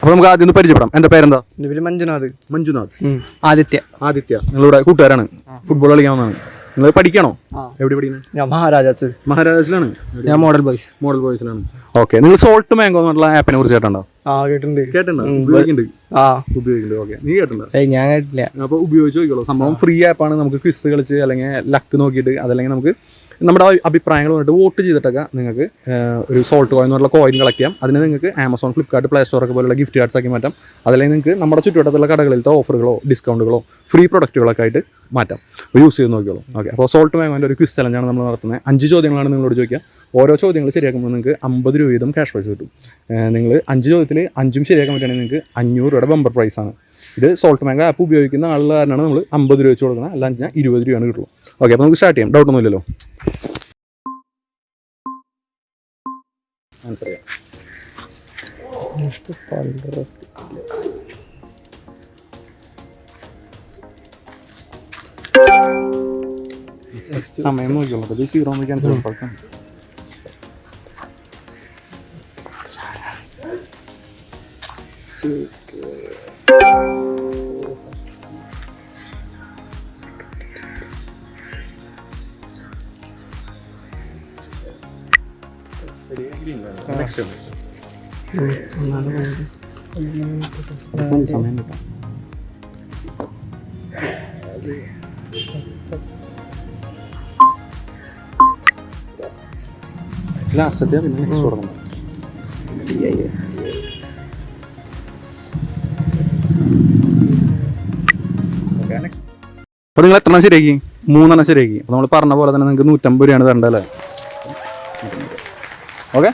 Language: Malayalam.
അപ്പോൾ നമുക്ക് ആദ്യം ഒന്ന് പരിചയപ്പെടാം. എൻ്റെ പേരെന്താ? എൻ്റെ പേര് മഞ്ജുനാഥ്. മഞ്ജുനാഥ്. ആദിത്യ. നിങ്ങളുടെ കൂട്ടുകാരാണ്, ഫുട്ബോൾ കളിക്കാൻ വന്നതാണ്. നിങ്ങൾ പഠിക്കണോ? എവിടെ പഠിക്കുന്നത്? ഞാൻ മഹാരാജാസിലാണ്. ഞാൻ മോഡൽ ബോയ്സിലാണ്. ഓക്കെ. നിങ്ങൾ സോൾട്ട് മാംഗോ എന്നുള്ള ആപ്പിനെ കുറിച്ച് കേട്ടിട്ടുണ്ടോ? കേട്ടിട്ടുണ്ട്. ഉപയോഗിക്കുന്നുണ്ട്. ഓക്കെ. നീ കേട്ടിട്ടുണ്ടോ? ഞാൻ കേട്ടില്ല. അപ്പോൾ ഉപയോഗിച്ച് നോക്കിയോളൂ. സംഭവം ഫ്രീ ആപ്പാണ്. നമുക്ക് ക്വിസ് കളിച്ച് അല്ലെങ്കിൽ ലക്ക് നോക്കിയിട്ട് അതല്ലെങ്കിൽ നമുക്ക് നമ്മുടെ അഭിപ്രായങ്ങൾ വന്നിട്ട് വോട്ട് ചെയ്തിട്ടൊക്കെ നിങ്ങൾക്ക് ഒരു സോൾട്ട് കോയിൻ എന്നുള്ള കോയിൻ കളക്ട് ചെയ്യാം. അതിന് നിങ്ങൾക്ക് ആമസോൺ, ഫ്ലിപ്കാർട്ട്, പ്ലേ സ്റ്റോറൊക്കെ പോലുള്ള ഗിഫ്റ്റ് കാർഡ്സ് ആക്കി മാറ്റാം. അതല്ലെങ്കിൽ നിങ്ങൾക്ക് നമ്മുടെ ചുറ്റുവട്ടത്തുള്ള കടകളിലത്തെ ഓഫറുകളോ ഡിസ്കൗണ്ടുകളോ ഫ്രീ പ്രൊഡക്റ്റുകളൊക്കെ ആയിട്ട് മാറ്റാം. അപ്പോൾ യൂസ് ചെയ്ത് നോക്കിയോളൂ. ഓക്കെ. അപ്പോൾ സോൾട്ട് മാംഗോൻ്റെ ഒരു ക്വിസ് ചലഞ്ചാണ് നമ്മൾ നടത്തുന്നത്. 5 ചോദ്യങ്ങളാണ് നിങ്ങളോട് ചോദിക്കുക. ഓരോ ചോദ്യങ്ങൾ ശരിയാക്കുമ്പോൾ നിങ്ങൾക്ക് 50 രൂപ വീതം ക്യാഷ് പ്രൈസ് കിട്ടും. നിങ്ങൾ 5 ചോദ്യത്തിൽ 5 ശരിയാക്കാൻ പറ്റുകയാണെങ്കിൽ നിങ്ങൾക്ക് 500 രൂപയുടെ ബമ്പർ പ്രൈസാണ്. ഇത് സോൾട്ട് മാംഗോ ആപ്പ് ഉപയോഗിക്കുന്ന ആളുകൾ കാരണമാണ് നമ്മൾ 50 രൂപ വെച്ച് കൊടുക്കുന്നത്. അല്ലാതെ 20 രൂപയാണ് കിട്ടുള്ളൂ. ഓക്കെ. അപ്പോൾ നമുക്ക് സ്റ്റാർട്ട് ചെയ്യാം. ഡൗട്ടൊന്നും ഇല്ലല്ലോ? ആൻസർ ചെയ്യാം. സമയം നോക്കിയോളൂ. അപ്പോൾ ഇത് 0 ക്യാൻസൽ കൊടുക്കാം. സമയം കിട്ടാം. ലാസ്റ്റ് പിന്നെ നെക്സ്റ്റ് കൊടുക്കണം. അപ്പോൾ നിങ്ങൾ എത്ര ശരിയാക്കി? 3 ശരിയാക്കി. അപ്പോൾ നമ്മൾ പറഞ്ഞ പോലെ തന്നെ നിങ്ങൾക്ക് 150 രൂപയാണ് തരേണ്ടത് അല്ലേ? ഓക്കെ.